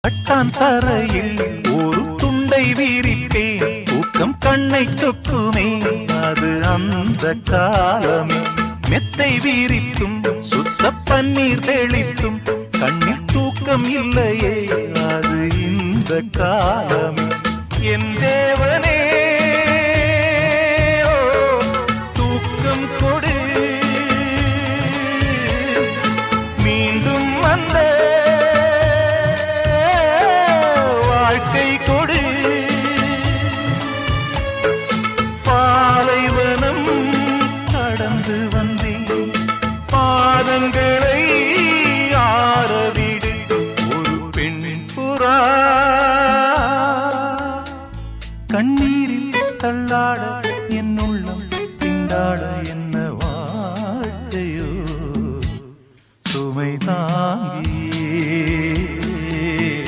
பட்டான் தரையில் ஒரு துண்டை வீரிப்பேன், தூக்கம் கண்ணை சொக்குமே அது அந்த காலமே. மெத்தை வீரித்தும் சுத்த பன்னீர் தெளித்தும் கண்ணில் தூக்கம் இல்லையே அது இந்த காலமே. என் தேவனே தூக்கம் கொடு, மீண்டும் வந்த வாழ்க்கை கொடு. பாலைவனம் கடந்து வந்தேன், பாதங்களை ஆரவிடு. ஒரு பெண் புறா கண்ணீரில் தள்ளாட என்னுள்